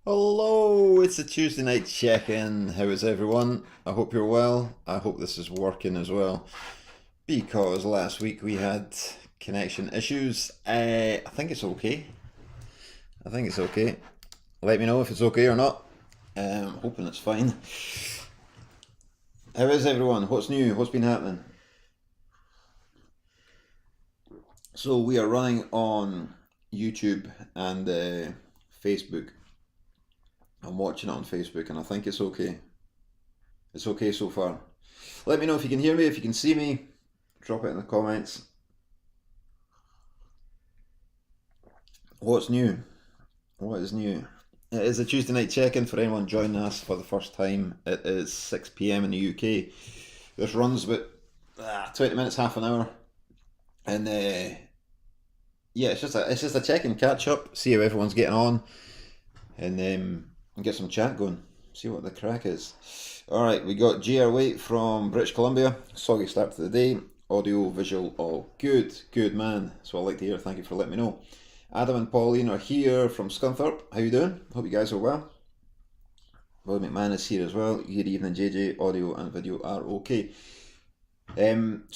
Hello, it's a Tuesday night check-in. How is everyone? I hope you're well. I hope this is working as well because last week we had connection issues. I think it's okay. I think it's okay. Let me know if it's okay or not. Hoping it's fine. How is everyone? What's new? What's been happening? So we are running on YouTube and Facebook. I'm watching it on Facebook and I think it's okay. It's okay so far. Let me know if you can hear me, if you can see me. Drop it in the comments. What's new? What is new? It is a Tuesday night check-in for anyone joining us for the first time. It is 6 p.m. in the UK. This runs about 20 minutes, half an hour, and yeah, it's just a check-in, catch up, see how everyone's getting on, and get some chat going. See what the crack is. All right, we got GR Waite from British Columbia. Soggy start to the day. Audio, visual, all good. Good man. So I like to hear. Thank you for letting me know. Adam and Pauline are here from Scunthorpe. How you doing? Hope you guys are well. Willie McMahon is here as well. Good evening, JJ. Audio and video are okay. So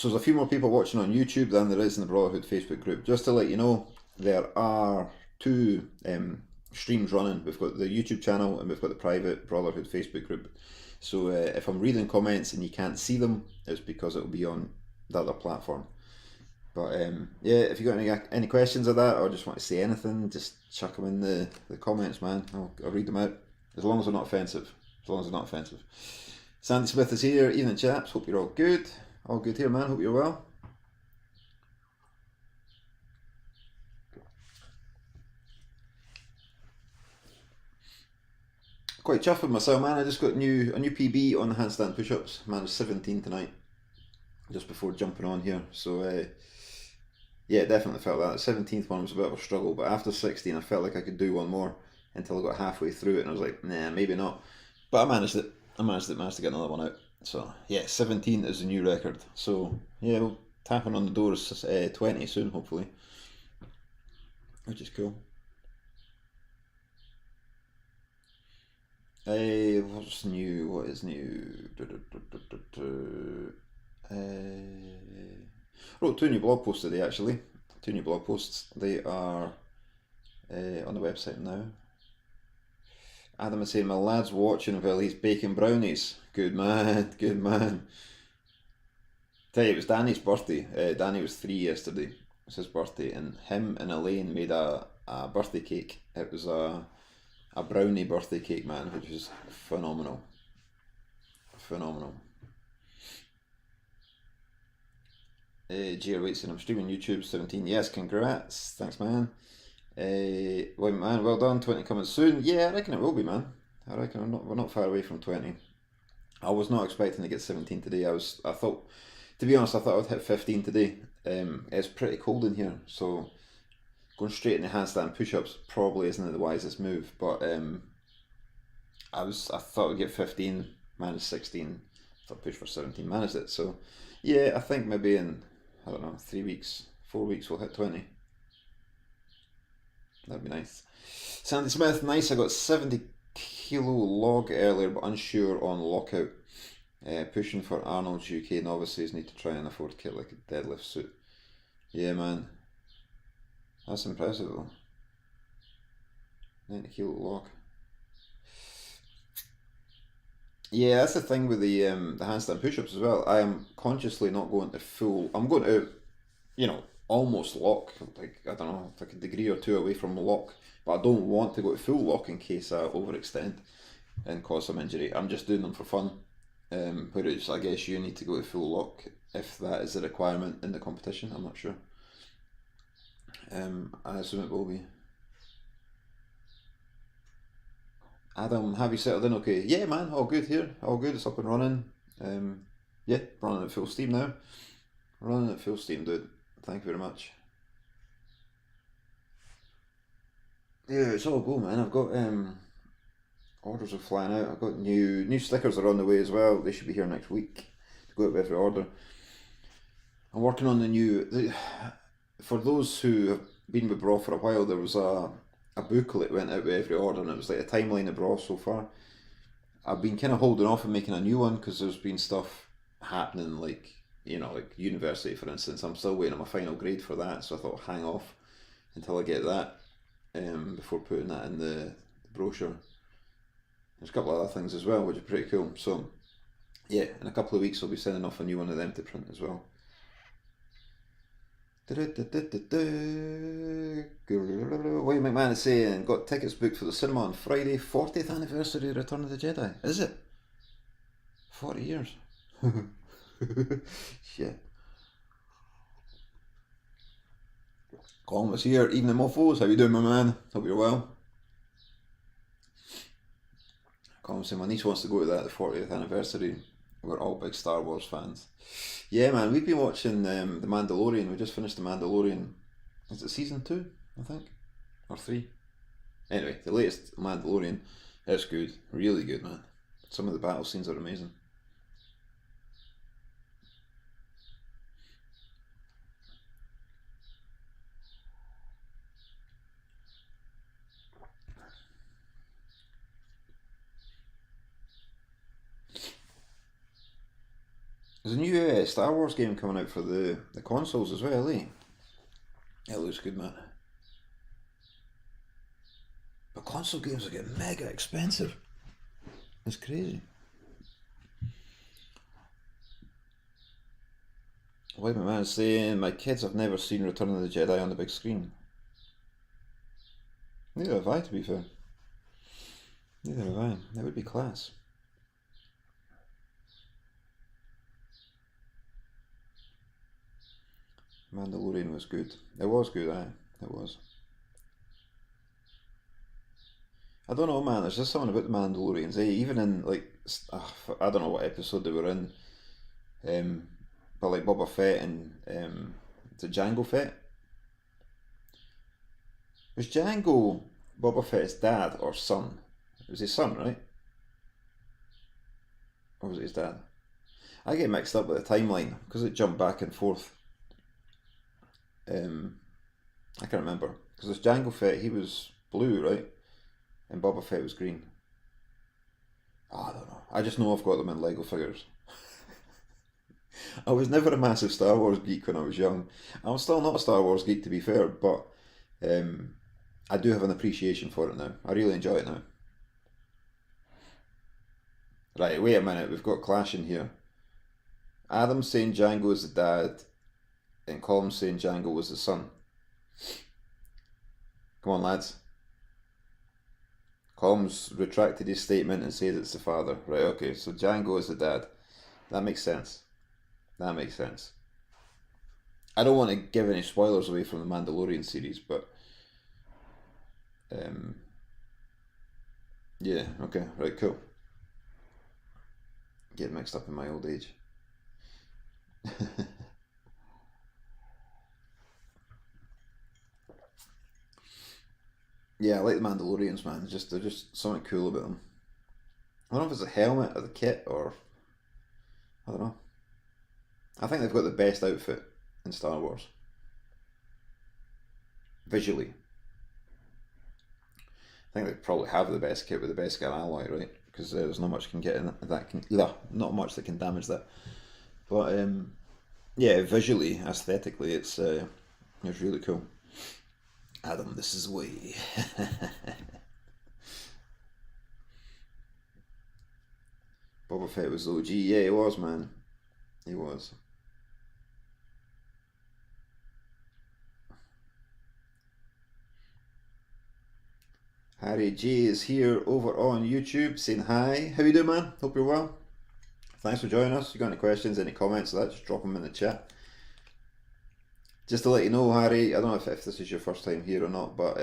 there's a few more people watching on YouTube than there is in the Brotherhood Facebook group. Just to let you know, there are two streams running. We've got the YouTube channel and we've got the private Brotherhood Facebook group. So if I'm reading comments and you can't see them, it's because it'll be on the other platform. But yeah, if you got any questions of that or just want to say anything, just chuck them in the comments, man. I'll read them out. As long as they're not offensive. As long as they're not offensive. Sandy Smith is here. Evening, chaps. Hope you're all good. All good here, man. Hope you're well. Quite chuffed with myself, man. I just got a new PB on the handstand push-ups. Man, it's 17 tonight, just before jumping on here. So yeah, definitely felt that. The 17th one was a bit of a struggle, but after 16, I felt like I could do one more until I got halfway through it, and I was like, nah, maybe not. But I managed it. Managed to get another one out. So yeah, 17 is a new record. So yeah, we'll tapping on the doors 20 soon, hopefully, which is cool. What's new? What is new? Wrote two new blog posts today, actually. Two new blog posts. They are on the website now. Adam is saying, my lad's watching while he's baking brownies. Good man, good man. Tell you, it was Danny's birthday. Danny was 3 yesterday. It was his birthday, and him and Elaine made a birthday cake. It was a brownie birthday cake, man, which was phenomenal. Phenomenal. GR Waits, I'm streaming YouTube 17. Yes, congrats. Thanks, man. Well, man, well done. 20 coming soon. Yeah, I reckon it will be, man. I reckon we're not far away from 20. I was not expecting to get 17 today. I thought, to be honest, I thought I'd hit 15 today. It's pretty cold in here, so going straight into handstand push-ups probably isn't the wisest move. But I thought I'd get 15, managed 16. Thought push for 17, managed it. So yeah, I think maybe in, I don't know, 3 weeks, 4 weeks we'll hit 20. That'd be nice. Sandy Smith, nice. I got 70 kilo log earlier, but unsure on lockout. Pushing for Arnold's UK novices need to try and afford kit like a deadlift suit. Yeah, man. That's impressive though. 90 kilo log. Yeah, that's the thing with the handstand push-ups as well. I am consciously not going to full. I'm going to, almost lock. Like I don't know, like a degree or two away from lock, but I don't want to go to full lock in case I overextend and cause some injury. I'm just doing them for fun. Whereas I guess you need to go to full lock if that is a requirement in the competition. I'm not sure. I assume it will be. Adam, have you settled in okay? Yeah, man, all good here. All good. It's up and running. Yeah, running at full steam now. Running at full steam, dude. Thank you very much. Yeah, it's all go, man. I've got orders are flying out. I've got new stickers are on the way as well. They should be here next week to go out with every order. I'm working on the new. For those who have been with Bra for a while, there was a booklet went out with every order, and it was like a timeline of Raw so far. I've been kind of holding off on making a new one because there's been stuff happening, like like university, for instance. I'm still waiting on my final grade for that, so I thought hang off until I get that before putting that in the brochure. There's a couple of other things as well, which are pretty cool. So yeah, in a couple of weeks I'll be sending off a new one of them to print as well. Wayne McMahon is saying, got tickets booked for the cinema on Friday, 40th anniversary of Return of the Jedi. Is it? 40 years. Shit. Colin was here, Evening Mofos. How you doing, my man? Hope you're well. Colin saying, my niece wants to go to that, the 40th anniversary. We're all big Star Wars fans. Yeah, man, we've been watching The Mandalorian. We just finished The Mandalorian. Is it season 2, I think? Or 3? Anyway, the latest Mandalorian. It's good. Really good, man. Some of the battle scenes are amazing. There's a new Star Wars game coming out for the consoles as well, eh? It looks good, man. But console games are getting mega expensive. It's crazy. Why my man is saying, my kids have never seen Return of the Jedi on the big screen. Neither have I, to be fair. Neither have I. That would be class. Mandalorian was good. It was good, aye. It was. I don't know, man. There's just something about the Mandalorians. Even in like, I don't know what episode they were in, but like Boba Fett and is it Jango Fett? Was Jango Boba Fett's dad or son? It was his son, right? Or was it his dad? I get mixed up with the timeline because it jumped back and forth. I can't remember because there's Jango Fett. He was blue, right? And Boba Fett was green. Oh, I don't know. I just know I've got them in Lego figures. I was never a massive Star Wars geek when I was young. I'm still not a Star Wars geek, to be fair, but I do have an appreciation for it now. I really enjoy it now. Right, wait a minute. We've got clashing here. Adam saying Django is the dad, and Colin saying Django was the son. Come on, lads. Combs retracted his statement and says it's the father. Right, okay, so Django is the dad. That makes sense. That makes sense. I don't want to give any spoilers away from the Mandalorian series, but yeah, okay, right, cool. Get mixed up in my old age. Yeah, I like the Mandalorians, man. They're just something cool about them. I don't know if it's a helmet or the kit or I don't know. I think they've got the best outfit in Star Wars visually. I think they probably have the best kit with the best skin alloy, right? Because there's not much can get in that can not much that can damage that. But yeah, visually, aesthetically, it's really cool. Adam, this is way. Boba Fett was OG. Yeah, he was, man. He was. Harry J is here over on YouTube saying hi. How you doing, man? Hope you're well. Thanks for joining us. If you got any questions, any comments, just drop them in the chat. Just to let you know, Harry, I don't know if this is your first time here or not, but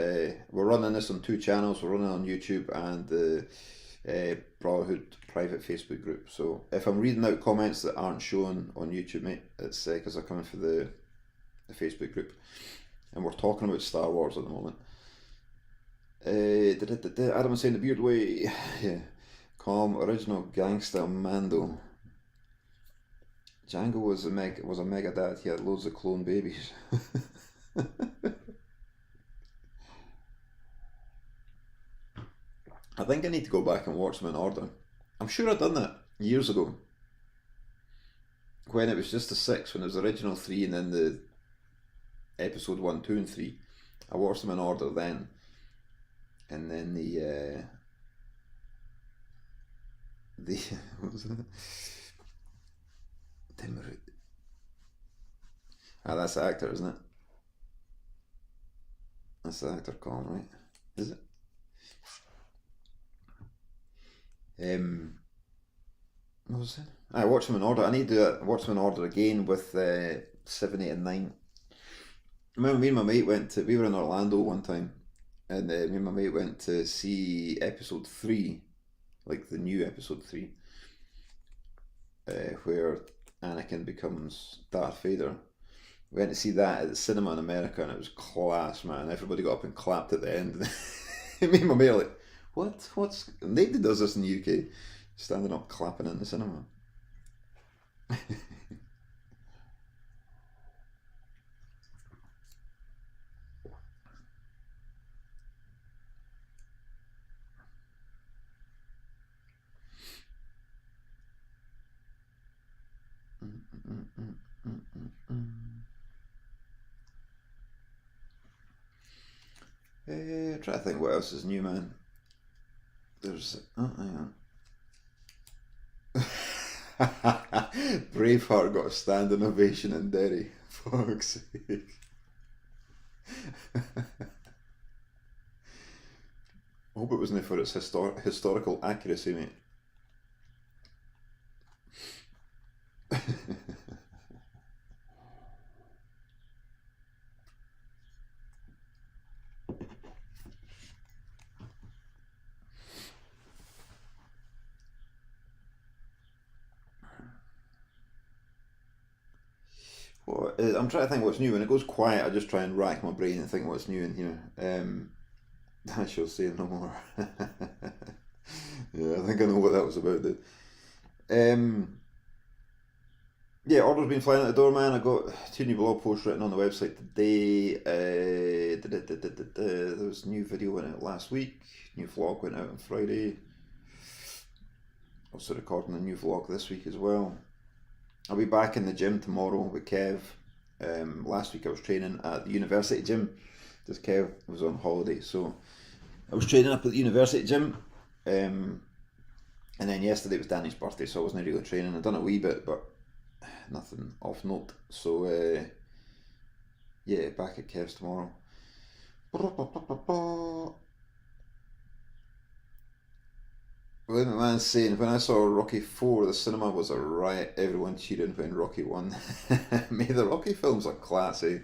we're running this on 2 channels. We're running on YouTube and the Brotherhood private Facebook group. So if I'm reading out comments that aren't shown on YouTube, mate, it's because they're coming for the Facebook group. And we're talking about Star Wars at the moment. Adam was saying the beard way. Yeah. Calm, original gangster Mando. Django was a mega dad. He had loads of clone babies. I think I need to go back and watch them in order. I'm sure I'd done that years ago when it was just the six, when it was the original three and then the episode one, two, and three. I watched them in order then, and then the what was it? That's the actor, isn't it? That's the actor Colin, right? Is it? What was it? I watched them in order. I need to watch them in order again with 7, 8, and 9. I remember me and my mate we were in Orlando one time, and me and my mate went to see episode 3, like the new episode 3, where Anakin becomes Darth Vader. We went to see that at the cinema in America, and it was class, man. Everybody got up and clapped at the end. Me and my mate were like, what? Nobody does this in the UK. Standing up clapping in the cinema. Try to think what else is new, man. There's hang on. Braveheart got a standing ovation in Derry. Fuck's sake. I hope it wasn't for its historical accuracy, mate. Well, I'm trying to think what's new. When it goes quiet, I just try and rack my brain and think what's new in here. I shall say no more. Yeah, I think I know what that was about, dude. Um, yeah, orders been flying out the door, man. I got 2 new blog posts written on the website today. There was a new video went out last week. New vlog went out on Friday. Also recording a new vlog this week as well. I'll be back in the gym tomorrow with Kev. Last week I was training at the university gym. Just Kev was on holiday, so I was training up at the university gym. And then yesterday was Danny's birthday, so I wasn't really training. I'd done a wee bit, but nothing off note. So yeah, back at Kev's tomorrow. William McMahon's saying, when I saw Rocky 4, the cinema was a riot. Everyone cheering when Rocky won. Mate, the Rocky films are classy.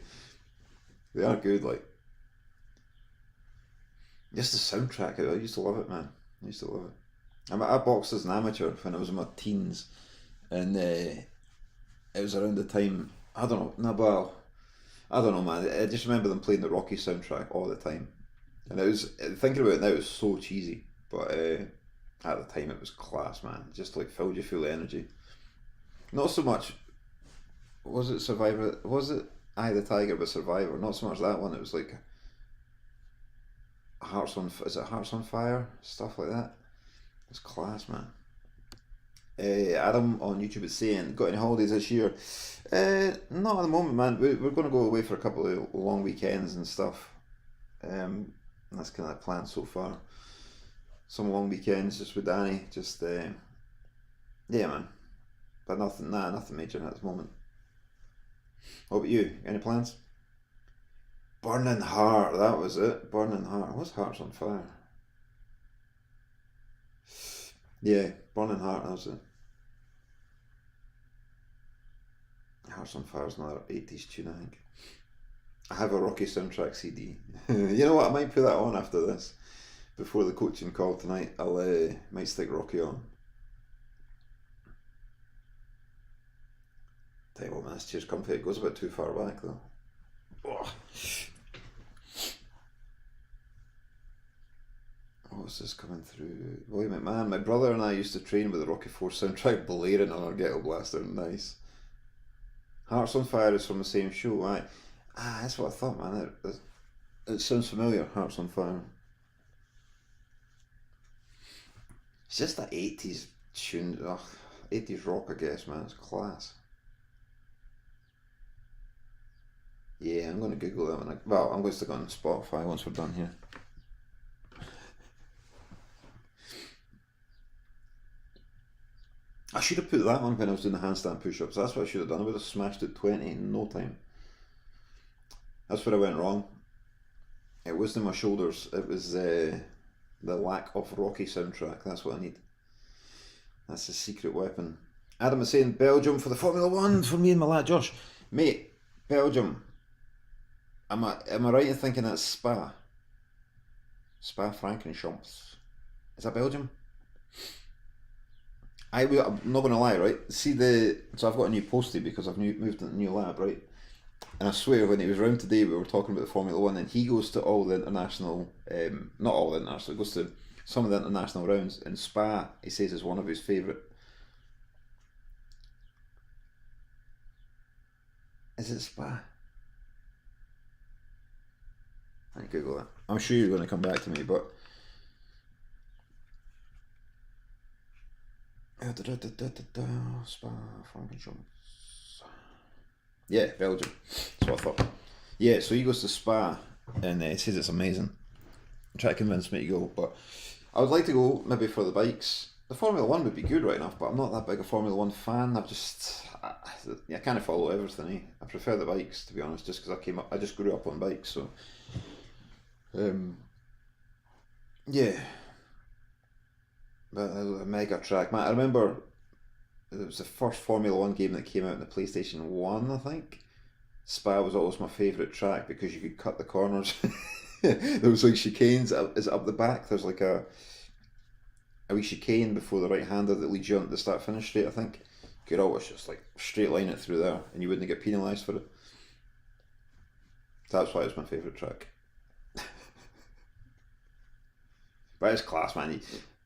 They are good, like. Just the soundtrack, I used to love it, man. I used to love it. I boxed as an amateur when I was in my teens, and it was around the time, I don't know, no, well, I don't know, man. I just remember them playing the Rocky soundtrack all the time. And it was, thinking about it now, it was so cheesy, but at the time it was class, man. It just like filled you full of energy. Not so much, was it Survivor? Was it Eye of the Tiger but Survivor? Not so much that one. It was like is it Hearts on Fire? Stuff like that. It's class, man. Adam on YouTube is saying, got any holidays this year? Not at the moment, man. We're going to go away for a couple of long weekends and stuff. That's kind of the plan so far. Some long weekends just with Danny. Just, yeah, man. But nothing major at the moment. What about you? Any plans? Burning Heart, that was it. Burning Heart. What's Hearts on Fire? Yeah, Burning Heart, that was it. Hearts on Fire is another 80s tune, I think. I have a Rocky soundtrack CD. You know what? I might put that on after this. Before the coaching call tonight, I'll might stick Rocky on. Tell you what, man, this chair's comfy. It goes a bit too far back though. Oh. What's this coming through? William McMahon, my brother and I used to train with the Rocky 4 soundtrack blaring on our Ghetto Blaster. Nice. Hearts on Fire is from the same show, right? That's what I thought, man. It sounds familiar, Hearts on Fire. It's just that 80s tune, 80s rock, I guess, man. It's class. Yeah, I'm going to Google that one. Well, I'm going to stick on Spotify once we're done here. I should have put that on when I was doing the handstand push-ups. That's what I should have done. I would have smashed it 20 in no time. That's where I went wrong. It wasn't my shoulders. It was the lack of Rocky soundtrack. That's what I need. That's the secret weapon. Adam is saying Belgium for the Formula One for me and my lad Josh. Mate, Belgium. Am I right in thinking that's Spa? Spa Francorchamps. Is that Belgium? I'm not going to lie, right? So I've got a new postie because I've moved into a new lab, right? And I swear, when he was around today, we were talking about the Formula One, and he goes to all the international, not all the international, he goes to some of the international rounds. And Spa, he says, is one of his favourite. Is it Spa? I Google that. I'm sure you're going to come back to me, but Spa Francorchamps. Yeah, Belgium. That's what I thought. Yeah, so he goes to Spa and he says it's amazing. I'm trying to convince me to go, but I would like to go maybe for the bikes. The Formula One would be good right enough, but I'm not that big a Formula One fan. I kind of follow everything. I prefer the bikes, to be honest, just because I just grew up on bikes. So, yeah, but a mega track, man. I remember it was the first Formula One game that came out in the PlayStation 1, I think. Spa was always my favourite track because you could cut the corners. There was like chicanes. Is it up the back? There's like a wee chicane before the right hander that leads you on to the start finish straight, I think. You could always just like straight line it through there and you wouldn't get penalised for it. That's why it's my favourite track. But it's class, man.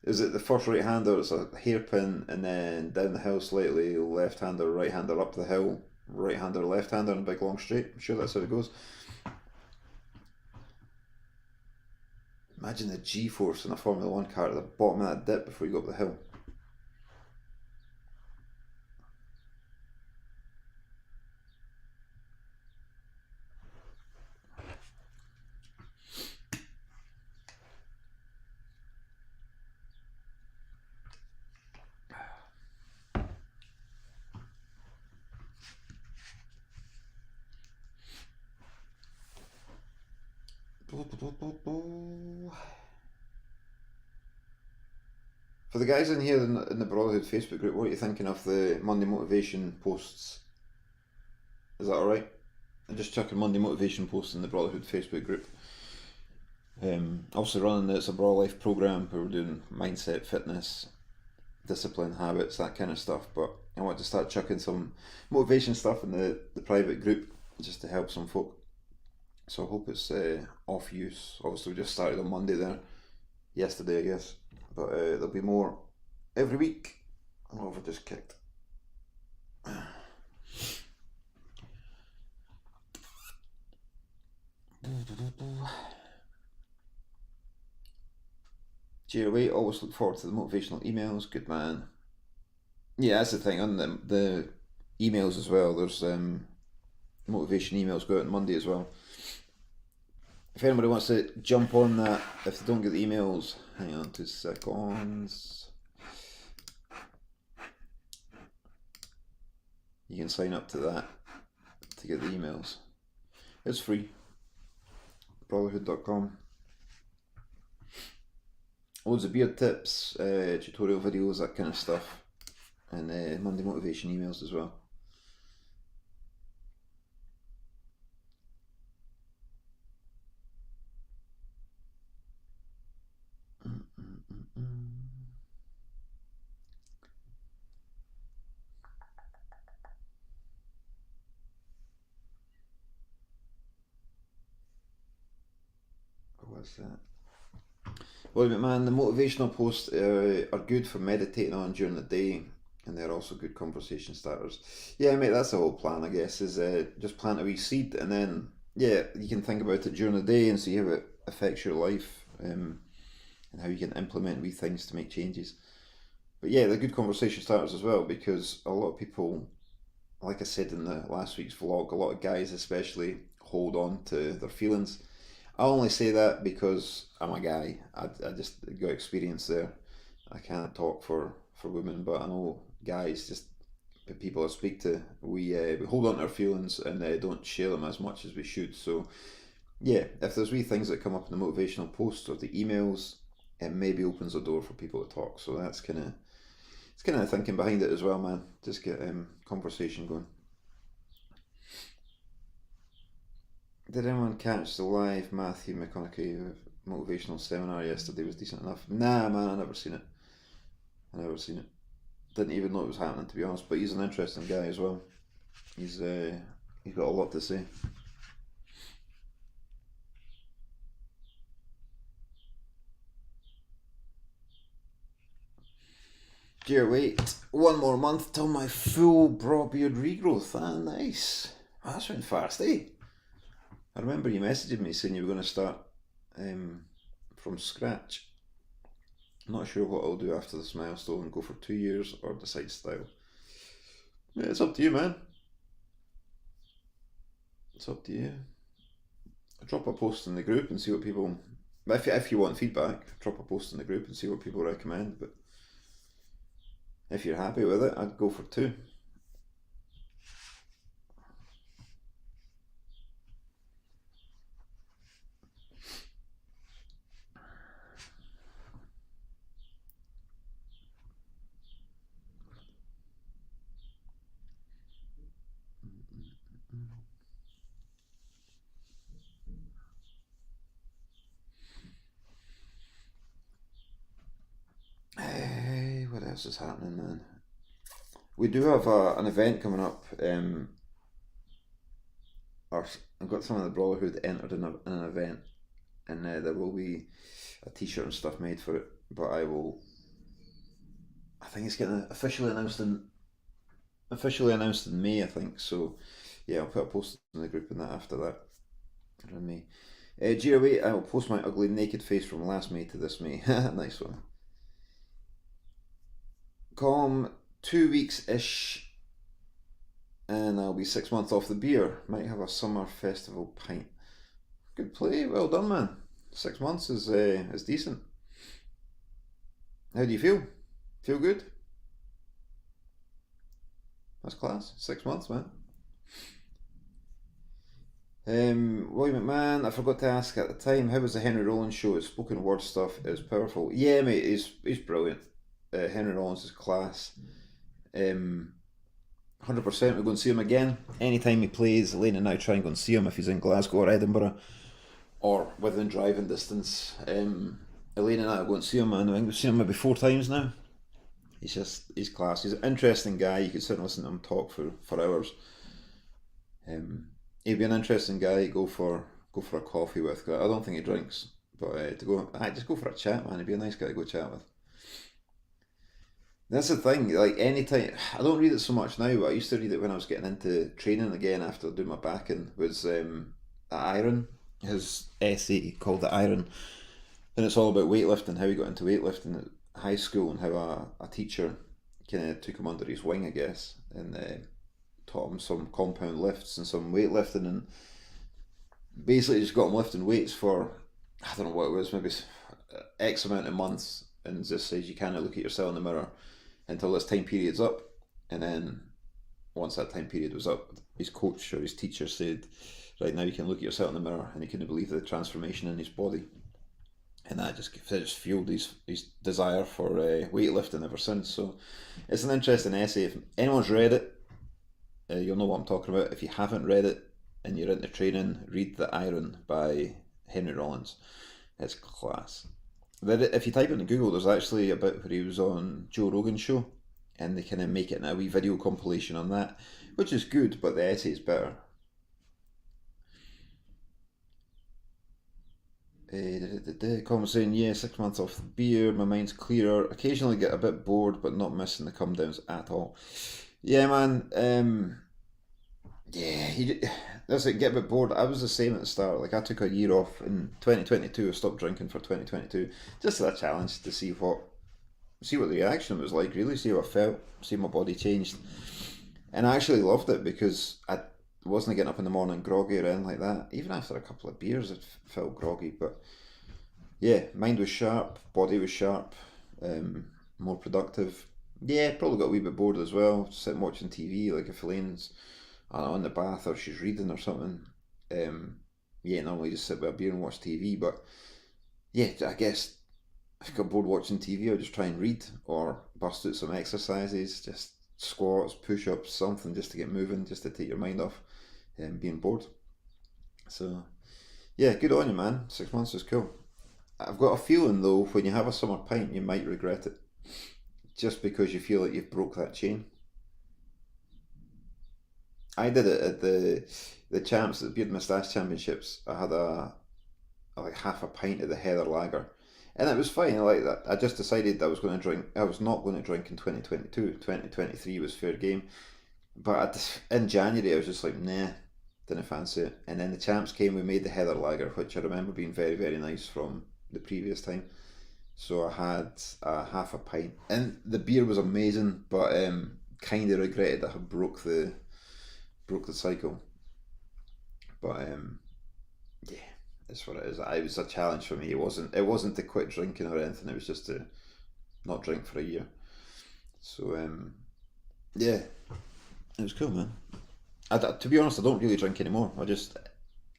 Is it the first right hander? It's a hairpin, and then down the hill slightly, left hander, right hander, up the hill, right hander, left hander, and a big long straight. I'm sure that's how it goes. Imagine the G-force in a Formula One car at the bottom of that dip before you go up the hill. For the guys in here in the Brotherhood Facebook group, what are you thinking of the Monday Motivation posts? Is that alright? I'm just checking Monday Motivation posts in the Brotherhood Facebook group. Also running the It's a Brawl Life program where we're doing mindset, fitness, discipline, habits, that kind of stuff. But I want to start chucking some motivation stuff in the private group just to help some folk. So I hope it's off use. Obviously, we just started on Monday there, yesterday, I guess. But there'll be more every week. I'm over just kicked. Jerry, always look forward to the motivational emails. Good man. Yeah, that's the thing on the emails as well. There's motivation emails go out on Monday as well. If anybody wants to jump on that, if they don't get the emails, hang on 2 seconds. You can sign up to that to get the emails. It's free. Brotherhood.com. Loads of beard tips, tutorial videos, that kind of stuff, and Monday motivation emails as well. What's that? Well, man, the motivational posts are good for meditating on during the day, and they're also good conversation starters. Yeah, mate, that's the whole plan, I guess, is just plant a wee seed, and then, yeah, you can think about it during the day and see how it affects your life, and how you can implement wee things to make changes. But yeah, they're good conversation starters as well because a lot of people, like I said in the last week's vlog, a lot of guys especially hold on to their feelings. I only say that because I'm a guy. I just got experience there. I can't talk for women, but I know guys, just the people I speak to, we hold on to our feelings and don't share them as much as we should. So yeah, if there's wee things that come up in the motivational posts or the emails, it maybe opens the door for people to talk. So that's kind of thinking behind it as well, man. Just get conversation going. Did anyone catch the live Matthew McConaughey motivational seminar yesterday? Was decent enough. Nah, man, I never seen it. I never seen it. Didn't even know it was happening, to be honest. But he's an interesting guy as well. He's got a lot to say. Dear, wait, one more month till my full broad beard regrowth. Ah, nice. Ah, that's went fast, eh? I remember you messaging me saying you were going to start um, from scratch. I'm not sure what I'll do after this milestone. Go for 2 years or decide style. Yeah, it's up to you, man. It's up to you. Drop a post in the group and see what people. If you want feedback, drop a post in the group and see what people recommend. But if you're happy with it, I'd go for 2. Hey, what else is happening, man? We do have an event coming up. I've got some of the Brotherhood entered in an event, and there will be a T-shirt and stuff made for it. But I will. I think it's getting officially announced in May. I think so. Yeah, I'll put a post in the group and that after that. Around May. GRA, I will post my ugly naked face from last May to this May. Nice one. Calm 2 weeks ish, and I'll be 6 months off the beer. Might have a summer festival pint. Good play, well done, man. 6 months is decent. How do you feel? Feel good? That's class. 6 months, man. William McMahon, I forgot to ask at the time, how was the Henry Rollins show? His spoken word stuff is powerful. Yeah, mate, he's brilliant. Henry Rollins is class. 100% we're going to see him again. Anytime he plays, Elaine and I try and go and see him if he's in Glasgow or Edinburgh or within driving distance. Elaine and I are going to see him, and I think we've seen him maybe 4 times now. He's class. He's an interesting guy. You could sit and listen to him talk for hours. He'd be an interesting guy. Go for a coffee with. I don't think he drinks, but just go for a chat, man. He'd be a nice guy to go chat with. That's the thing. Like anytime, I don't read it so much now, but I used to read it when I was getting into training again after doing my backing. Was the Iron, his essay called The Iron, and it's all about weightlifting, how he got into weightlifting at high school, and how a teacher kind of took him under his wing, I guess, and taught him some compound lifts and some weightlifting, and basically just got him lifting weights for, I don't know what it was, maybe X amount of months, and just says you can't look at yourself in the mirror until this time period's up, and then once that time period was up, his coach or his teacher said, right, now you can look at yourself in the mirror, and he couldn't believe the transformation in his body, and that just fueled his desire for weightlifting ever since. So it's an interesting essay. If anyone's read it, you'll know what I'm talking about. If you haven't read it and you're into training, read The Iron by Henry Rollins. It's class. If you type it in Google, there's actually a bit where he was on Joe Rogan's show, and they kind of make it in a wee video compilation on that, which is good, but the essay is better. Colin was saying, yeah, 6 months off the beer, my mind's clearer. Occasionally get a bit bored, but not missing the come downs at all. Yeah, man. Yeah, that's it. Get a bit bored. I was the same at the start. Like I took a year off in 2022. I stopped drinking for 2022, just as a challenge to see see what the reaction was like, really, see how I felt, see my body changed. And I actually loved it because I wasn't getting up in the morning groggy or anything like that. Even after a couple of beers, it felt groggy. But yeah, mind was sharp, body was sharp, more productive. Yeah, probably got a wee bit bored as well, sitting watching TV, like if Elaine's, I don't know, in the bath or she's reading or something. Um, yeah, normally just sit with a beer and watch TV, but yeah, I guess if I got bored watching TV, I'll just try and read or bust out some exercises, just squats, push ups, something just to get moving, just to take your mind off being bored. So, yeah, good on you, man. 6 months is cool. I've got a feeling though, when you have a summer pint, you might regret it just because you feel like you've broke that chain. I did it at the champs, the Beard Moustache Championships. I had like half a pint of the Heather Lager. And it was fine, I like that. I just decided I was going to drink. I was not going to drink in 2022. 2023 was fair game. But in January, I was just like, nah, didn't fancy it. And then the champs came, we made the Heather Lager, which I remember being very, very nice from the previous time. So I had half a pint. And the beer was amazing, but kind of regretted that I broke the cycle. But yeah, it's what it is. It was a challenge for me. It wasn't to quit drinking or anything. It was just to not drink for a year. So yeah, it was cool, man. To be honest, I don't really drink anymore.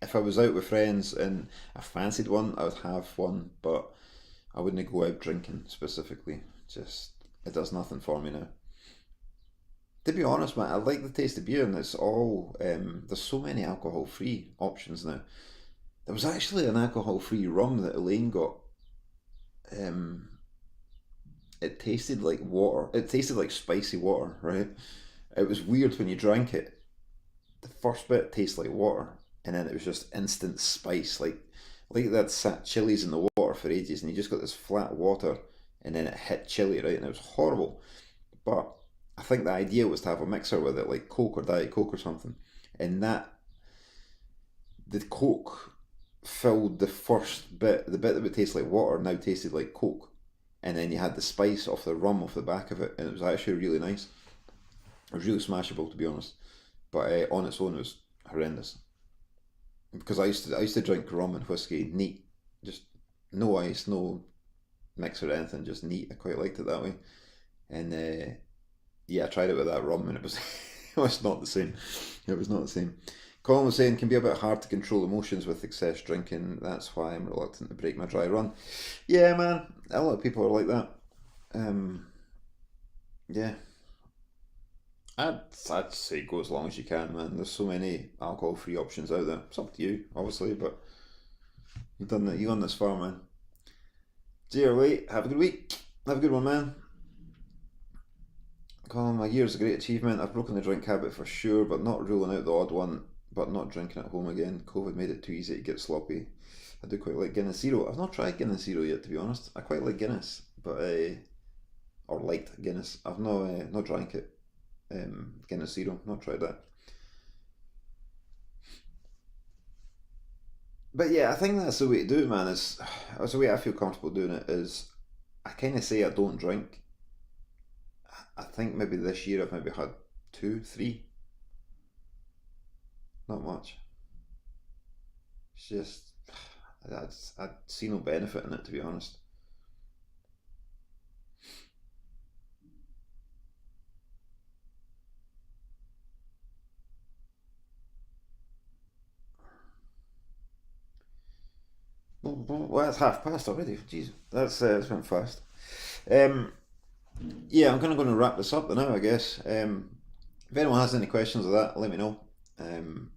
If I was out with friends and I fancied one, I would have one, but I wouldn't go out drinking specifically. Just it does nothing for me now. To be honest, man, I like the taste of beer, and it's all there's so many alcohol-free options now. There was actually an alcohol-free rum that Elaine got. Um, it tasted like water. It tasted like spicy water, right? It was weird when you drank it. The first bit tastes like water, and then it was just instant spice, like that sat chilies in the water for ages, and you just got this flat water, and then it hit chili, right? And it was horrible. But I think the idea was to have a mixer with it, like Coke or Diet Coke or something, and that the Coke filled the first bit, the bit that would taste like water now tasted like Coke, and then you had the spice off the rum off the back of it, and it was actually really nice. It was really smashable, to be honest, but on its own it was horrendous because I used to drink rum and whiskey neat, just no ice, no mix or anything, just neat. I quite liked it that way, and yeah, I tried it with that rum and it was it was not the same. It was not the same. Colin was saying can be a bit hard to control emotions with excess drinking. That's why I'm reluctant to break my dry run. Yeah, man, a lot of people are like that. Um, yeah, I'd say go as long as you can, man. There's so many alcohol-free options out there. It's up to you, obviously, but you've done that. You've gone this far, man. Dear wait, have a good week. Have a good one, man. Colin, my year's a great achievement. I've broken the drink habit for sure, but not ruling out the odd one. But not drinking at home again. COVID made it too easy to get sloppy. I do quite like Guinness Zero. I've not tried Guinness Zero yet, to be honest. I quite like Guinness, but or liked Guinness. I've not drank it. Guinness Zero, not tried that. But yeah, I think that's the way to do it, man. Is that's the way I feel comfortable doing it. Is I kind of say I don't drink. I think maybe this year I've maybe had two, three, not much. It's just I'd see no benefit in it, to be honest. Well, that's half past already. Jeez, that's went fast. Um, yeah, I'm kind of going to wrap this up now, I guess. If anyone has any questions of that, let me know.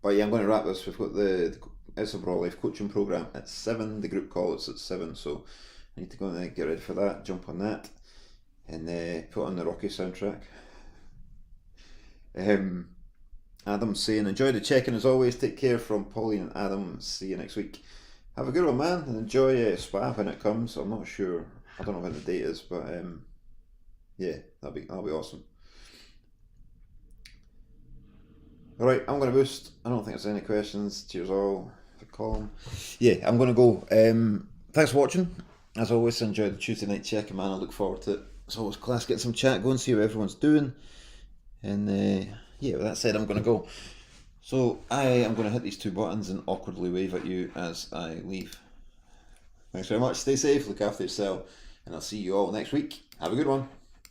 But yeah, I'm going to wrap this. We've got the It's a Raw Life coaching program at 7. The group call is at 7, so I need to go and get ready for that. Jump on that and put on the Rocky soundtrack. Um, Adam's saying, enjoy the check-in as always. Take care from Pauline and Adam. See you next week. Have a good one, man, and enjoy Spa when it comes. I'm not sure. I don't know when the date is, but yeah, that'll be awesome. All right, I'm going to boost. I don't think there's any questions. Cheers all for calling. Yeah, I'm going to go. Thanks for watching. As always, enjoy the Tuesday night check, man. I look forward to it. it's always class getting some chat going, see how everyone's doing. And yeah, with that said, I'm going to go. So I am going to hit these two buttons and awkwardly wave at you as I leave. Thanks very much. Stay safe, look after yourself, and I'll see you all next week. Have a good one.